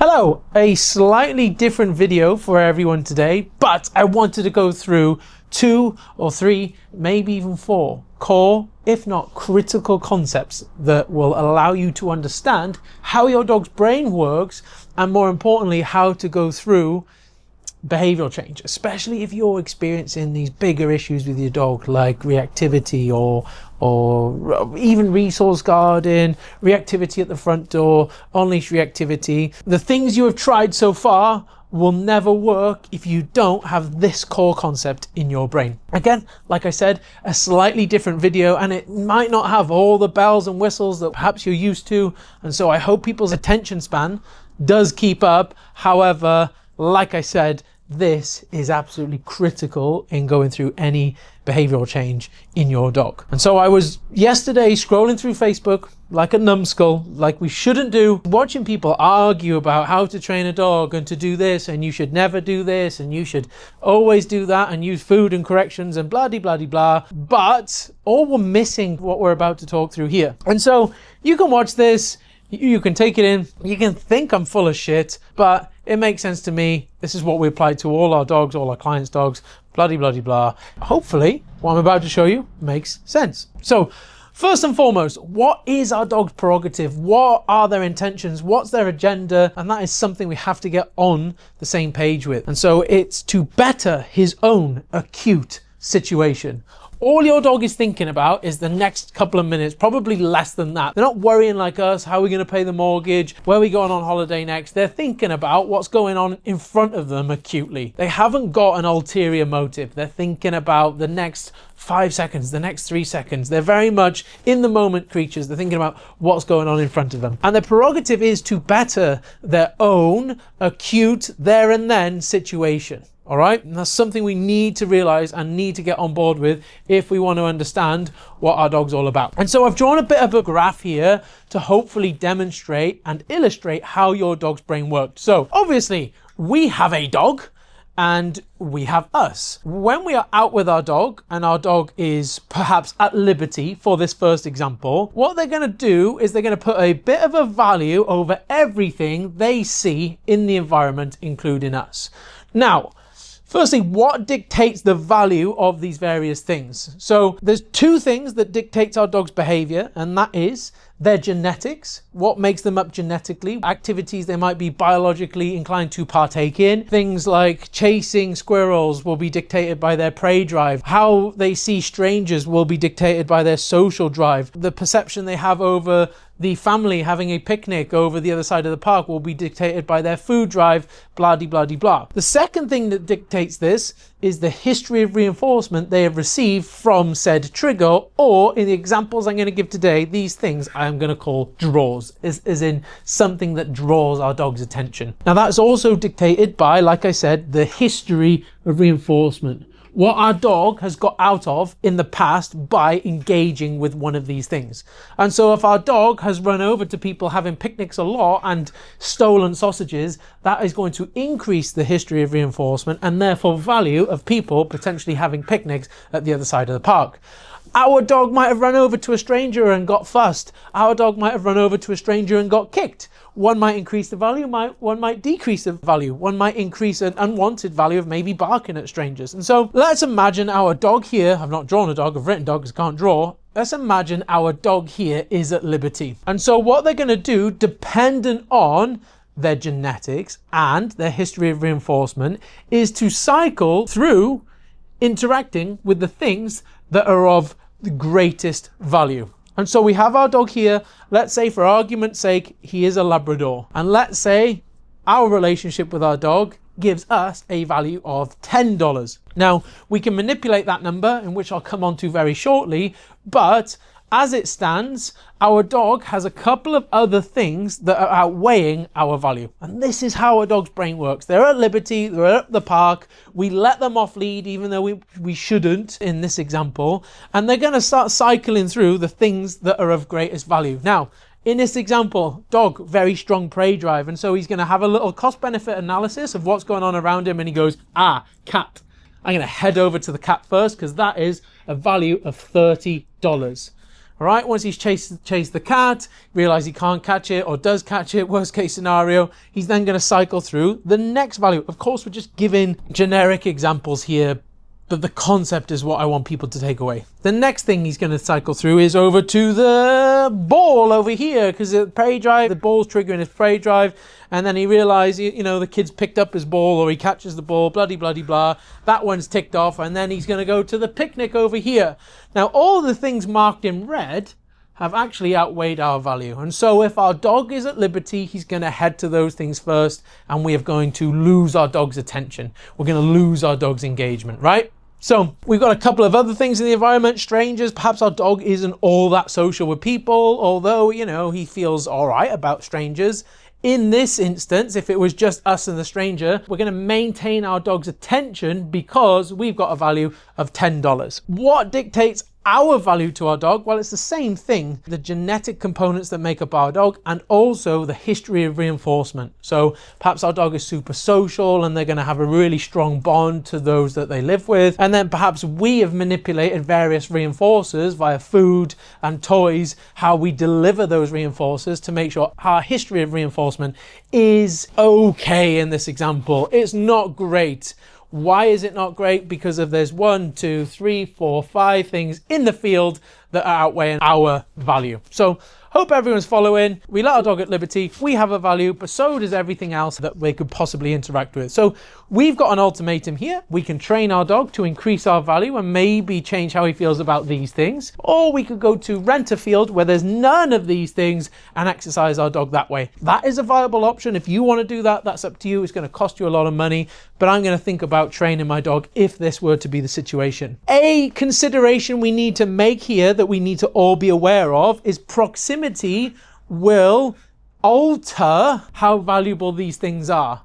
Hello, a slightly different video for everyone today, but I wanted to go through 2 or 3, maybe even 4 core, if not critical concepts that will allow you to understand how your dog's brain works and more importantly, how to go through behavioral change, especially if you're experiencing these bigger issues with your dog like reactivity or even resource guarding, reactivity at the front door, on-leash reactivity. The things you have tried so far will never work if you don't have this core concept in your brain. Again, like I said, a slightly different video and it might not have all the bells and whistles that perhaps you're used to, and so I hope people's attention span does keep up. However, like I said, this is absolutely critical in going through any behavioral change in your dog. And so I was yesterday scrolling through Facebook like a numbskull, like we shouldn't do, watching people argue about how to train a dog and to do this and you should never do this and you should always do that and use food and corrections and blah de blah de blah, but all were missing what we're about to talk through here. And so you can watch this, you can take it in, you can think I'm full of shit, but it makes sense to me. This is what we apply to all our dogs, all our clients' dogs, blah de blah de blah. Hopefully what I'm about to show you makes sense. So first and foremost, what is our dog's prerogative? What are their intentions? What's their agenda? And that is something we have to get on the same page with. And so it's to better his own acute situation. All your dog is thinking about is the next couple of minutes, probably less than that. They're not worrying like us, how are we going to pay the mortgage, where are we going on holiday next. They're thinking about what's going on in front of them acutely. They haven't got an ulterior motive. They're thinking about the next 5 seconds, the next 3 seconds. They're very much in the moment creatures. They're thinking about what's going on in front of them. And their prerogative is to better their own acute there and then situation. All right, and that's something we need to realize and need to get on board with if we want to understand what our dog's all about. And so I've drawn a bit of a graph here to hopefully demonstrate and illustrate how your dog's brain works. So obviously we have a dog and we have us. When we are out with our dog and our dog is perhaps at liberty, for this first example, what they're going to do is they're going to put a bit of a value over everything they see in the environment, including us. Now, firstly, what dictates the value of these various things? So there's 2 things that dictates our dog's behavior, and that is their genetics, what makes them up genetically, activities they might be biologically inclined to partake in. Things like chasing squirrels will be dictated by their prey drive. How they see strangers will be dictated by their social drive. The perception they have over the family having a picnic over the other side of the park will be dictated by their food drive, blah de blah de blah. The second thing that dictates this is the history of reinforcement they have received from said trigger, or in the examples I'm going to give today, these things I'm going to call draws, as in something that draws our dog's attention. Now that's also dictated by, like I said, the history of reinforcement. What our dog has got out of in the past by engaging with one of these things. And so if our dog has run over to people having picnics a lot and stolen sausages, that is going to increase the history of reinforcement and therefore value of people potentially having picnics at the other side of the park. Our dog might have run over to a stranger and got fussed. Our dog might have run over to a stranger and got kicked. One might increase the value, one might decrease the value. One might increase an unwanted value of maybe barking at strangers. And so let's imagine our dog here, I've not drawn a dog, I've written dog because I can't draw. Let's imagine our dog here is at liberty. And so what they're going to do, dependent on their genetics and their history of reinforcement, is to cycle through interacting with the things that are of the greatest value. And so we have our dog here. Let's say for argument's sake, he is a Labrador. And let's say our relationship with our dog gives us a value of $10. Now, we can manipulate that number, in which I'll come on to very shortly, but as it stands, our dog has a couple of other things that are outweighing our value. And this is how a dog's brain works. They're at liberty, they're at the park, we let them off lead even though we shouldn't in this example, and they're going to start cycling through the things that are of greatest value. Now, in this example, dog, very strong prey drive, and so he's going to have a little cost-benefit analysis of what's going on around him, and he goes, cat. I'm going to head over to the cat first because that is a value of $30. All right, once he's chased the cat, realize he can't catch it or does catch it, worst case scenario, he's then going to cycle through the next value. Of course, we're just giving generic examples here, but the concept is what I want people to take away. The next thing he's going to cycle through is over to the ball over here, because the prey drive, the ball's triggering his prey drive, and then he realizes, you know, the kid's picked up his ball or he catches the ball, bloody blah. That one's ticked off, and then he's going to go to the picnic over here. Now, all the things marked in red have actually outweighed our value. And so if our dog is at liberty, he's going to head to those things first, and we are going to lose our dog's attention. We're going to lose our dog's engagement, right? So we've got a couple of other things in the environment. Strangers, perhaps our dog isn't all that social with people, although, you know, he feels all right about strangers. In this instance, if it was just us and the stranger, we're going to maintain our dog's attention because we've got a value of $10. What dictates our value to our dog? Well, it's the same thing, the genetic components that make up our dog and also the history of reinforcement. So perhaps our dog is super social and they're going to have a really strong bond to those that they live with. And then perhaps we have manipulated various reinforcers via food and toys, how we deliver those reinforcers to make sure our history of reinforcement is okay in this example. It's not great. Why is it not great? Because of there's 1, 2, 3, 4, 5 things in the field that are outweighing our value. So hope everyone's following. We let our dog at liberty. We have a value, but so does everything else that we could possibly interact with. So we've got an ultimatum here. We can train our dog to increase our value and maybe change how he feels about these things. Or we could go to rent a field where there's none of these things and exercise our dog that way. That is a viable option. If you want to do that, that's up to you. It's going to cost you a lot of money, but I'm going to think about training my dog if this were to be the situation. A consideration we need to make here that we need to all be aware of is proximity will alter how valuable these things are.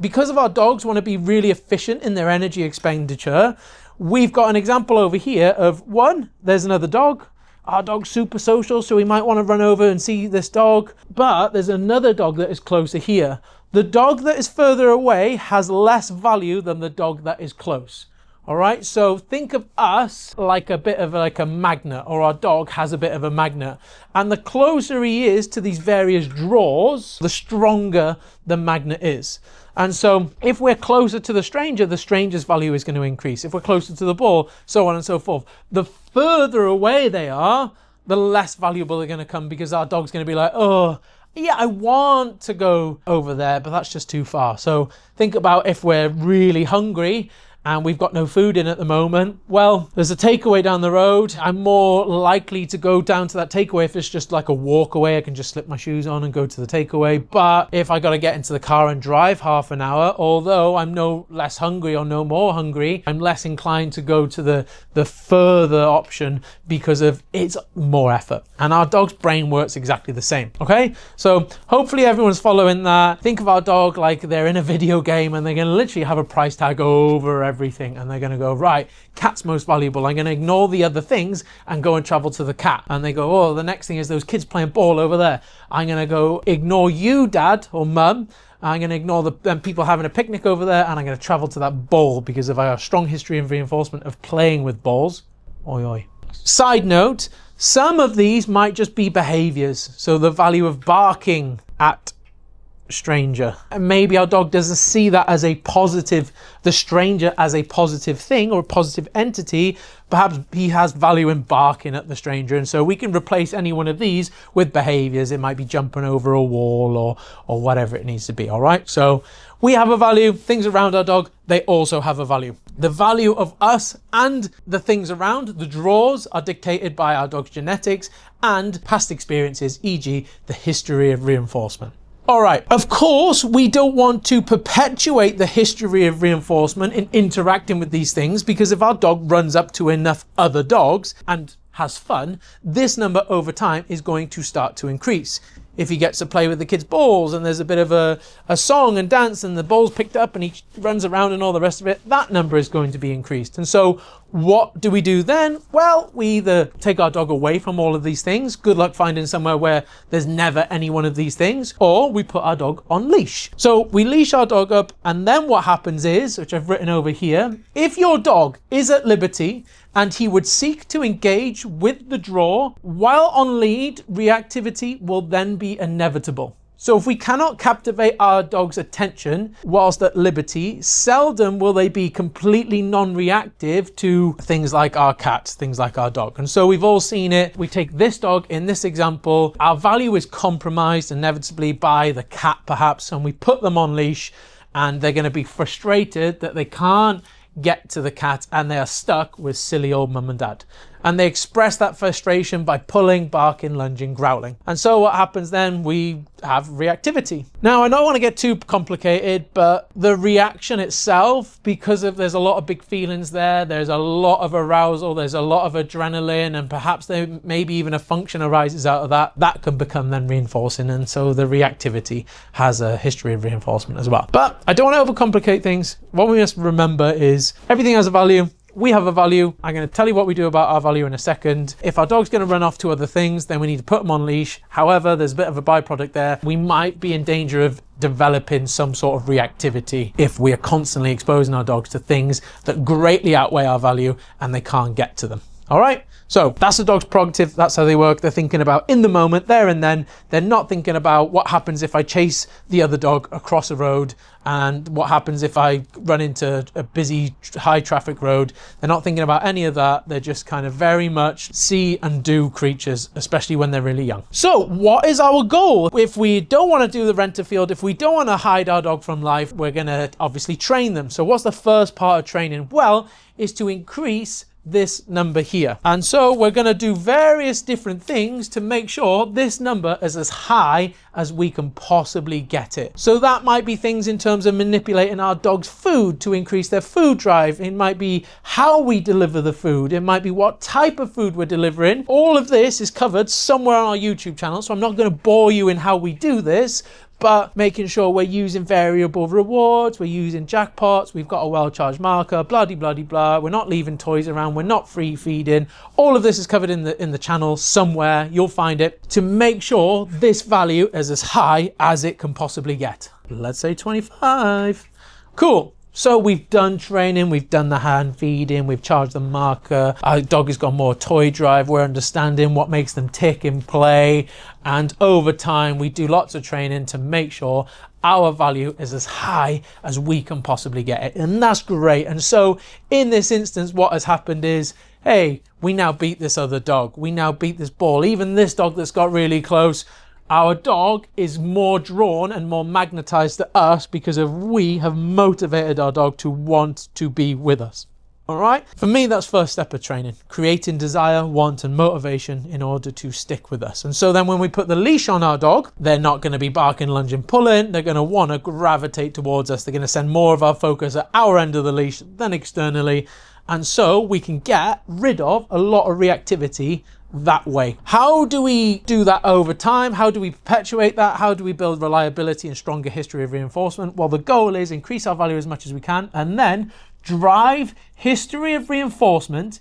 Because of our dogs want to be really efficient in their energy expenditure, we've got an example over here of one, there's another dog. Our dog's super social, so we might want to run over and see this dog, but there's another dog that is closer here. The dog that is further away has less value than the dog that is close. All right, so think of us like a bit of like a magnet, or our dog has a bit of a magnet. And the closer he is to these various draws, the stronger the magnet is. And so if we're closer to the stranger's value is going to increase. If we're closer to the ball, so on and so forth. The further away they are, the less valuable they're going to come, because our dog's going to be like, oh, yeah, I want to go over there, but that's just too far. So think about if we're really hungry and we've got no food in at the moment. Well, there's a takeaway down the road. I'm more likely to go down to that takeaway if it's just like a walk away. I can just slip my shoes on and go to the takeaway. But if I got to get into the car and drive half an hour, although I'm no less hungry or no more hungry, I'm less inclined to go to the further option because of it's more effort. And our dog's brain works exactly the same, okay? So hopefully everyone's following that. Think of our dog like they're in a video game and they're going to literally have a price tag over everything, and they're going to go, right, cat's most valuable. I'm going to ignore the other things and go and travel to the cat. And they go, oh, the next thing is those kids playing ball over there. I'm going to go ignore you, dad or mum. I'm going to ignore the people having a picnic over there, and I'm going to travel to that ball because of our strong history and reinforcement of playing with balls. Oi, oi. Side note, some of these might just be behaviors. So the value of barking at stranger, and maybe our dog doesn't see that as a positive, the stranger as a positive thing or a positive entity. Perhaps he has value in barking at the stranger, and so we can replace any one of these with behaviors. It might be jumping over a wall or whatever it needs to be. All right, so we have a value. Things around our dog, they also have a value. The value of us and the things around, the draws, are dictated by our dog's genetics and past experiences, e.g. the history of reinforcement. All right, of course, we don't want to perpetuate the history of reinforcement in interacting with these things, because if our dog runs up to enough other dogs and has fun, this number over time is going to start to increase. If he gets to play with the kids' balls and there's a bit of a song and dance and the ball's picked up and he runs around and all the rest of it, that number is going to be increased. And so What do we do then? Well, we either take our dog away from all of these things. Good luck finding somewhere where there's never any one of these things. Or we put our dog on leash. So we leash our dog up, and then what happens is, which I've written over here, if your dog is at liberty and he would seek to engage with the draw while on lead, reactivity will then be inevitable. So if we cannot captivate our dog's attention whilst at liberty, seldom will they be completely non-reactive to things like our cat, things like our dog. And so we've all seen it. We take this dog in this example, our value is compromised inevitably by the cat perhaps, and we put them on leash, and they're going to be frustrated that they can't get to the cat and they are stuck with silly old mum and dad. And they express that frustration by pulling, barking, lunging, growling. And so what happens then? We have reactivity. Now, I don't want to get too complicated, but the reaction itself, because there's a lot of big feelings there, there's a lot of arousal, there's a lot of adrenaline, and perhaps there maybe even a function arises out of that, that can become then reinforcing. And so the reactivity has a history of reinforcement as well. But I don't want to overcomplicate things. What we must remember is everything has a value. We have a value. I'm going to tell you what we do about our value in a second. If our dog's going to run off to other things, then we need to put them on leash. However, there's a bit of a byproduct there. We might be in danger of developing some sort of reactivity if we are constantly exposing our dogs to things that greatly outweigh our value and they can't get to them. All right, so that's the dog's prerogative. That's how they work. They're thinking about in the moment, there and then. They're not thinking about what happens if I chase the other dog across a road and what happens if I run into a busy high traffic road. They're not thinking about any of that. They're just kind of very much see and do creatures, especially when they're really young. So what is our goal? If we don't want to do the renter field, if we don't want to hide our dog from life, we're going to obviously train them. So what's the first part of training? Well, is to increase this number here. And so we're going to do various different things to make sure this number is as high as we can possibly get it. So that might be things in terms of manipulating our dog's food to increase their food drive. It might be how we deliver the food. It might be what type of food we're delivering. All of this is covered somewhere on our YouTube channel, so I'm not going to bore you in how we do this, but making sure we're using variable rewards, we're using jackpots, we've got a well-charged marker, blah-de-blah-de-blah, we're not leaving toys around, we're not free feeding. All of this is covered in the channel somewhere, you'll find it, to make sure this value is as high as it can possibly get. Let's say 25. Cool. So we've done training, we've done the hand feeding, we've charged the marker, our dog has got more toy drive, we're understanding what makes them tick in play, and over time we do lots of training to make sure our value is as high as we can possibly get it, and that's great. And so in this instance, what has happened is, hey, we now beat this other dog, we now beat this ball, even this dog that's got really close. Our dog is more drawn and more magnetized to us because we have motivated our dog to want to be with us. All right. For me, that's first step of training, creating desire, want, and motivation in order to stick with us. And so then when we put the leash on our dog, they're not going to be barking, lunging, pulling. They're going to want to gravitate towards us. They're going to send more of our focus at our end of the leash than externally. And so we can get rid of a lot of reactivity that way. How do we do that over time? How do we perpetuate that? How do we build reliability and stronger history of reinforcement? Well, the goal is increase our value as much as we can and then drive history of reinforcement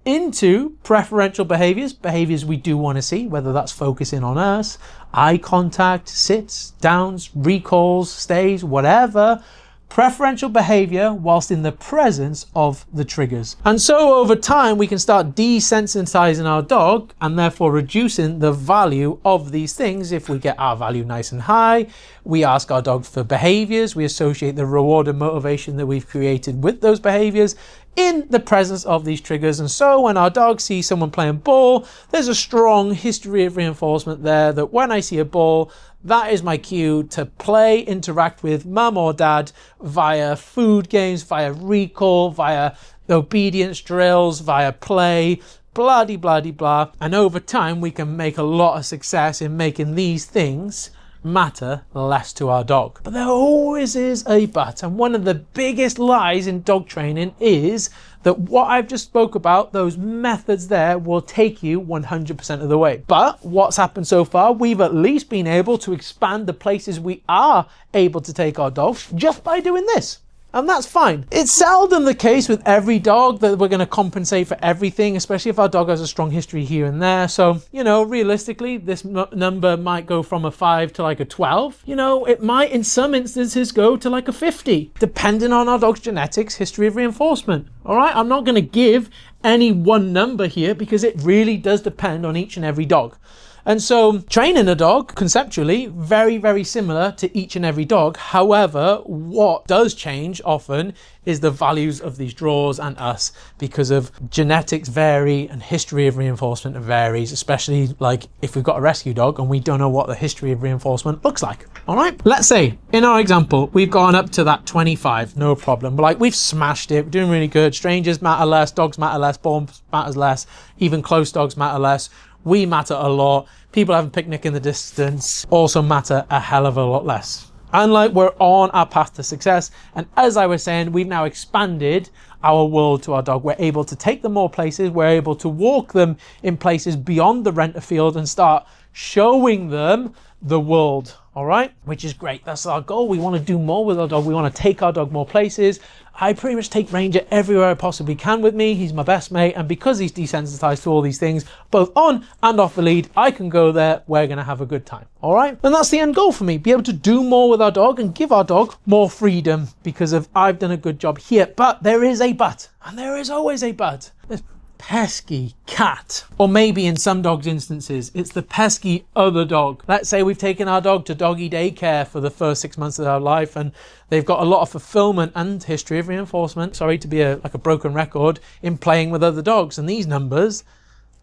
into preferential behaviors we do want to see, whether that's focusing on us, eye contact, sits, downs, recalls, stays, whatever. Preferential behavior whilst in the presence of the triggers. And so over time we can start desensitizing our dog and therefore reducing the value of these things. If we get our value nice and high, we ask our dog for behaviors, we associate the reward and motivation that we've created with those behaviors in the presence of these triggers. And so when our dog sees someone playing ball, there's a strong history of reinforcement there that when I see a ball, that is my cue to play, interact with mum or dad via food games, via recall, via obedience drills, via play, blah-de-blah-de-blah. And over time, we can make a lot of success in making these things matter less to our dog. But there always is a but. And one of the biggest lies in dog training is that what I've just spoke about, those methods there, will take you 100% of the way. But what's happened so far, we've at least been able to expand the places we are able to take our dogs just by doing this. And that's fine. It's seldom the case with every dog that we're going to compensate for everything, especially if our dog has a strong history here and there. So, you know, realistically, this number might go from a 5 to like a 12. You know, it might in some instances go to like a 50, depending on our dog's genetics, history of reinforcement. All right, I'm not going to give any one number here because it really does depend on each and every dog. And so training a dog conceptually, very, very similar to each and every dog. However, what does change often is the values of these draws and us, because of genetics vary and history of reinforcement varies, especially like if we've got a rescue dog and we don't know what the history of reinforcement looks like. All right, let's say in our example, we've gone up to that 25, no problem. But like we've smashed it, we're doing really good. Strangers matter less, dogs matter less, born matters less, even close dogs matter less. We matter a lot. People having a picnic in the distance also matter a hell of a lot less. And like we're on our path to success. And as I was saying, we've now expanded our world to our dog. We're able to take them more places. We're able to walk them in places beyond the renter field and start showing them the world. All right, which is great. That's our goal. We want to do more with our dog. We want to take our dog more places. I pretty much take Ranger everywhere I possibly can with me. He's my best mate. And because he's desensitized to all these things, both on and off the lead, I can go there. We're going to have a good time. All right. And that's the end goal for me. Be able to do more with our dog and give our dog more freedom because of I've done a good job here. But there is a but. And there is always a but. There's pesky cat, or maybe in some dogs' instances it's the pesky other dog. Let's say we've taken our dog to doggy daycare for the first 6 months of their life and they've got a lot of fulfillment and history of reinforcement, sorry to be like a broken record, in playing with other dogs, and these numbers,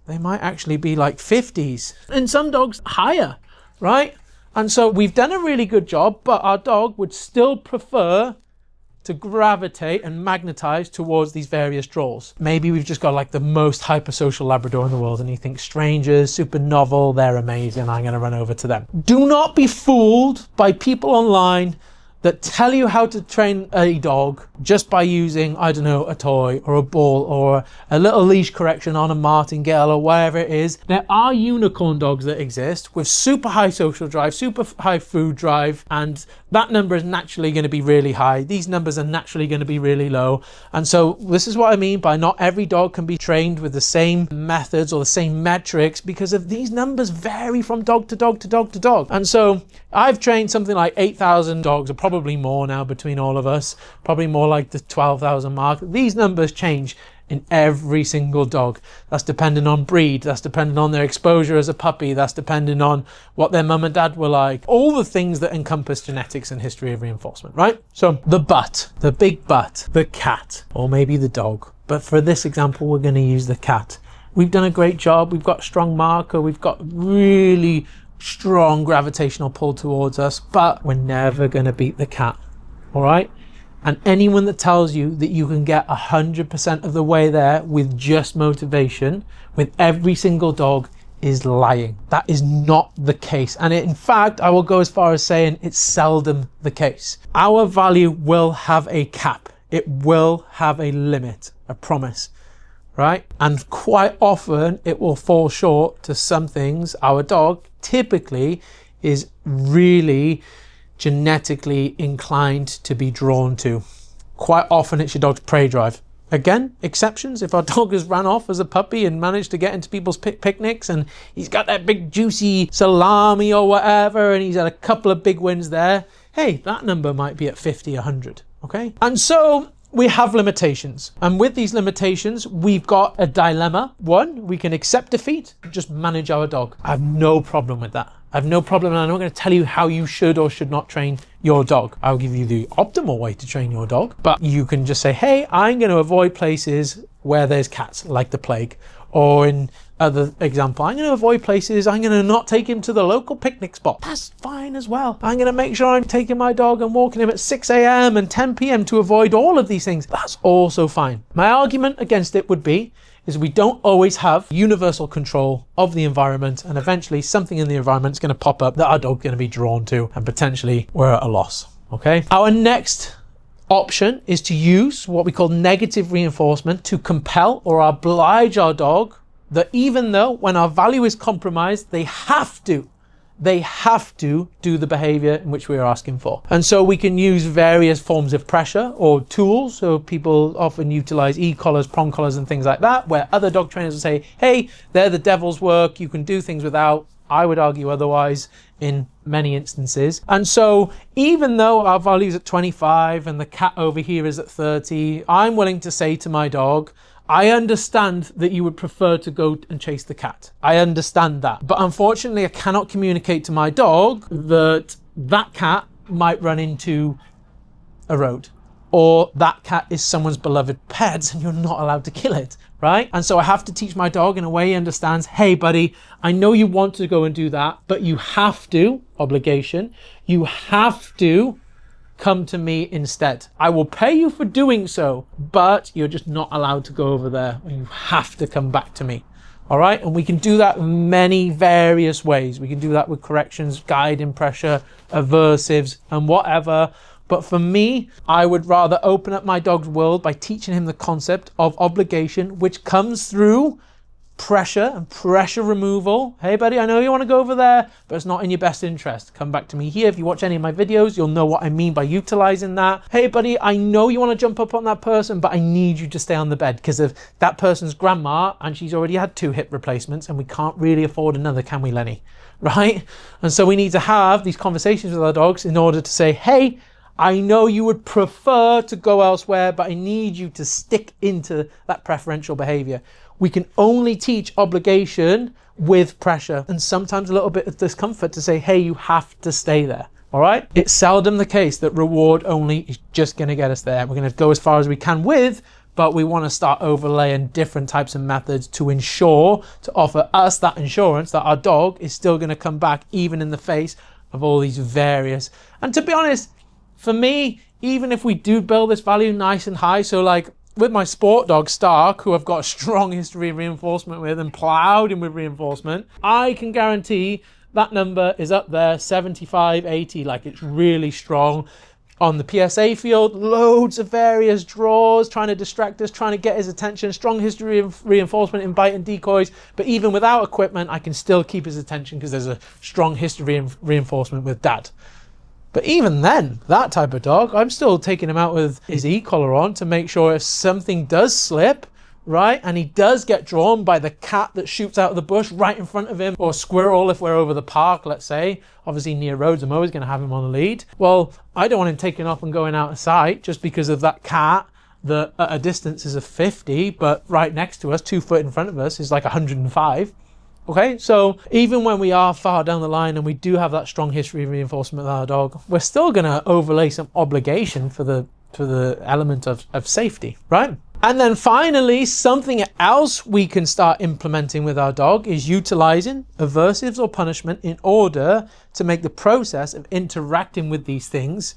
they might actually be like 50s and some dogs higher, right? And so we've done a really good job, but our dog would still prefer to gravitate and magnetize towards these various draws. Maybe we've just got like the most hypersocial Labrador in the world and he thinks strangers, super novel, they're amazing, I'm going to run over to them. Do not be fooled by people online that tell you how to train a dog just by using, I don't know, a toy or a ball or a little leash correction on a martingale or whatever it is. There are unicorn dogs that exist with super high social drive, super high food drive, and that number is naturally going to be really high. These numbers are naturally going to be really low. And so this is what I mean by not every dog can be trained with the same methods or the same metrics, because of these numbers vary from dog to dog to dog to dog. And so I've trained something like 8,000 dogs, or probably more now between all of us, probably more like the 12,000 mark. These numbers change in every single dog. That's dependent on breed, that's dependent on their exposure as a puppy, that's dependent on what their mum and dad were like, all the things that encompass genetics and history of reinforcement, right? So the but, the big but, the cat, or maybe the dog. But for this example, we're going to use the cat. We've done a great job, we've got strong marker, we've got really strong gravitational pull towards us, but we're never going to beat the cat, all right? And anyone that tells you that you can get 100% of the way there with just motivation with every single dog is lying. That is not the case. And in fact, I will go as far as saying it's seldom the case. Our value will have a cap. It will have a limit, a promise, right? And quite often it will fall short to some things. Our dog typically is really genetically inclined to be drawn to. Quite often it's your dog's prey drive. Again, exceptions. If our dog has ran off as a puppy and managed to get into people's picnics and he's got that big juicy salami or whatever and he's had a couple of big wins there, hey, that number might be at 50, 100, okay? And so we have limitations, and with these limitations we've got a dilemma. One, we can accept defeat, just manage our dog. I have no problem with that. I have no problem, and I'm not going to tell you how you should or should not train your dog. I'll give you the optimal way to train your dog, but you can just say, hey, I'm going to avoid places where there's cats, like the plague. Or in other example, I'm going to avoid places, I'm going to not take him to the local picnic spot. That's fine as well. I'm going to make sure I'm taking my dog and walking him at 6 a.m. and 10 p.m. to avoid all of these things. That's also fine. My argument against it would be, is we don't always have universal control of the environment, and eventually something in the environment is going to pop up that our dog's going to be drawn to, and potentially we're at a loss, okay? Our next option is to use what we call negative reinforcement to compel or oblige our dog that even though when our value is compromised, they have to they have to do the behavior in which we are asking for. And so we can use various forms of pressure or tools. So people often utilize e-collars, prong collars and things like that, where other dog trainers will say, hey, they're the devil's work, you can do things without. I would argue otherwise in many instances. And so even though our value is at 25 and the cat over here is at 30, I'm willing to say to my dog, I understand that you would prefer to go and chase the cat. I understand that. But unfortunately, I cannot communicate to my dog that that cat might run into a road, or that cat is someone's beloved pet and you're not allowed to kill it, right? And so I have to teach my dog in a way he understands, hey buddy, I know you want to go and do that, but you have to, obligation, you have to come to me instead. I will pay you for doing so, but you're just not allowed to go over there. You have to come back to me. All right. And we can do that in many various ways. We can do that with corrections, guiding pressure, aversives, and whatever. But for me, I would rather open up my dog's world by teaching him the concept of obligation, which comes through pressure and pressure removal. Hey buddy, I know you want to go over there, but it's not in your best interest. Come back to me here. If you watch any of my videos, you'll know what I mean by utilizing that. Hey buddy, I know you want to jump up on that person, but I need you to stay on the bed because of that person's grandma and she's already had 2 hip replacements and we can't really afford another, can we, Lenny? Right? And so we need to have these conversations with our dogs in order to say, hey, I know you would prefer to go elsewhere, but I need you to stick into that preferential behavior. We can only teach obligation with pressure and sometimes a little bit of discomfort to say, hey, you have to stay there. All right. It's seldom the case that reward only is just going to get us there. We're going to go as far as we can with, but we want to start overlaying different types of methods to ensure, to offer us that insurance that our dog is still going to come back even in the face of all these various. And to be honest, for me, even if we do build this value nice and high, so like with my sport dog Stark, who I've got a strong history of reinforcement with and plowed him with reinforcement, I can guarantee that number is up there, 75, 80, like it's really strong. On the PSA field, loads of various draws, trying to distract us, trying to get his attention, strong history of reinforcement in bite and decoys, but even without equipment, I can still keep his attention because there's a strong history of reinforcement with Dad. But even then, that type of dog, I'm still taking him out with his e-collar on to make sure if something does slip, right, and he does get drawn by the cat that shoots out of the bush right in front of him, or squirrel if we're over the park, let's say, obviously near roads, I'm always going to have him on the lead. Well, I don't want him taking off and going out of sight just because of that cat that at a distance is a 50, but right next to us, 2 foot in front of us, is like 105. Okay, so even when we are far down the line and we do have that strong history of reinforcement with our dog, we're still going to overlay some obligation for the element of safety, right? And then finally, something else we can start implementing with our dog is utilizing aversives or punishment in order to make the process of interacting with these things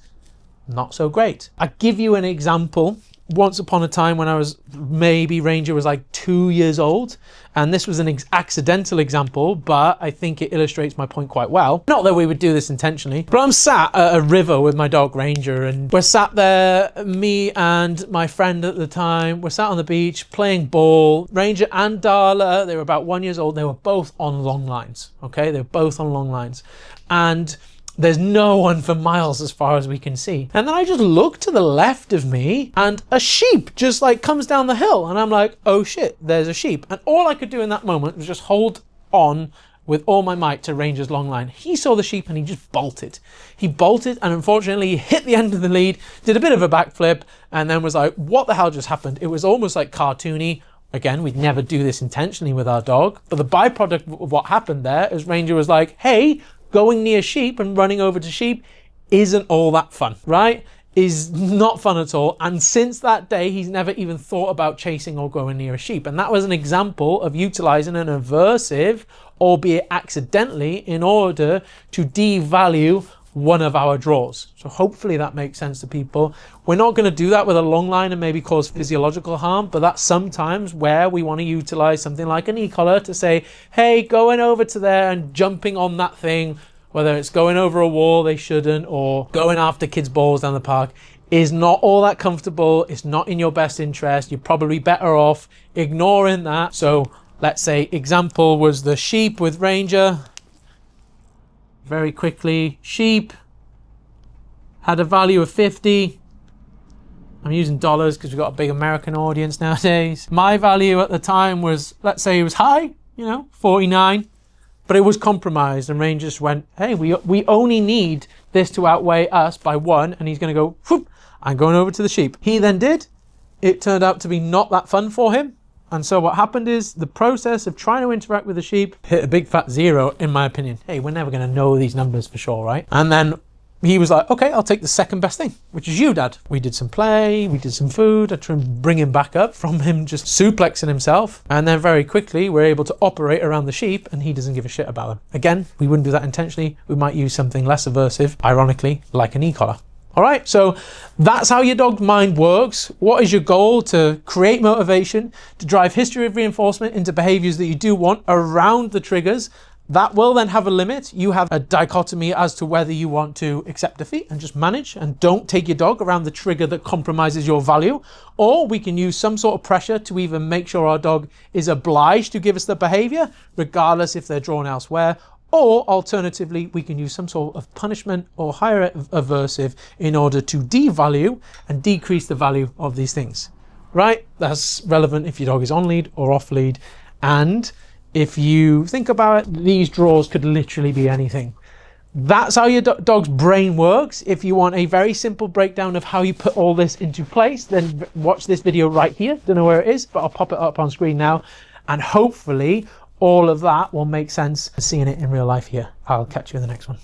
not so great. I'll give you an example. Once upon a time when I was, maybe Ranger was like 2 years old, and this was an accidental example, but I think it illustrates my point quite well. Not that we would do this intentionally, but I'm sat at a river with my dog Ranger, and we're sat there, me and my friend at the time, we're sat on the beach playing ball. Ranger and Darla, they were about 1 year old, they were both on long lines, okay? They were both on long lines. And there's no one for miles as far as we can see. And then I just look to the left of me and a sheep just like comes down the hill. And I'm like, oh shit, there's a sheep. And all I could do in that moment was just hold on with all my might to Ranger's long line. He saw the sheep and he just bolted. He bolted and unfortunately he hit the end of the lead, did a bit of a backflip, and then was like, what the hell just happened? It was almost like cartoony. Again, we'd never do this intentionally with our dog. But the byproduct of what happened there is Ranger was like, hey, going near sheep and running over to sheep isn't all that fun, right? Is not fun at all. And since that day, he's never even thought about chasing or going near a sheep. And that was an example of utilizing an aversive, albeit accidentally, in order to devalue one of our draws. So hopefully that makes sense to people. We're not going to do that with a long line and maybe cause physiological harm, but that's sometimes where we want to utilize something like an e-collar to say, hey, going over to there and jumping on that thing, whether it's going over a wall they shouldn't or going after kids' balls down the park, is not all that comfortable. It's not in your best interest. You're probably better off ignoring that. So let's say example was the sheep with Ranger. very quickly. Sheep had a value of 50. I'm using dollars because we've got a big American audience nowadays. My value at the time was, let's say it was high, 49, but it was compromised, and Rain just went, hey, we only need this to outweigh us by 1, and he's going to go, whoop, I'm going over to the sheep. He then did. It turned out to be not that fun for him. And so what happened is the process of trying to interact with the sheep hit a big fat 0, in my opinion. Hey, we're never going to know these numbers for sure, right? And then he was like, okay, I'll take the second best thing, which is you, Dad. We did some play, we did some food. I tried to bring him back up from him just suplexing himself. And then very quickly, we're able to operate around the sheep, and he doesn't give a shit about them. Again, we wouldn't do that intentionally. We might use something less aversive, ironically, like an e-collar. All right, so that's how your dog's mind works. What is your goal? To create motivation, to drive history of reinforcement into behaviors that you do want around the triggers. That will then have a limit. You have a dichotomy as to whether you want to accept defeat and just manage and don't take your dog around the trigger that compromises your value, or we can use some sort of pressure to even make sure our dog is obliged to give us the behavior, regardless if they're drawn elsewhere. Or alternatively, we can use some sort of punishment or higher aversive in order to devalue and decrease the value of these things, right? That's relevant if your dog is on lead or off lead. And if you think about it, these draws could literally be anything. That's how your dog's brain works. If you want a very simple breakdown of how you put all this into place, then watch this video right here. Don't know where it is, but I'll pop it up on screen now. And hopefully all of that will make sense seeing it in real life here. I'll catch you in the next one.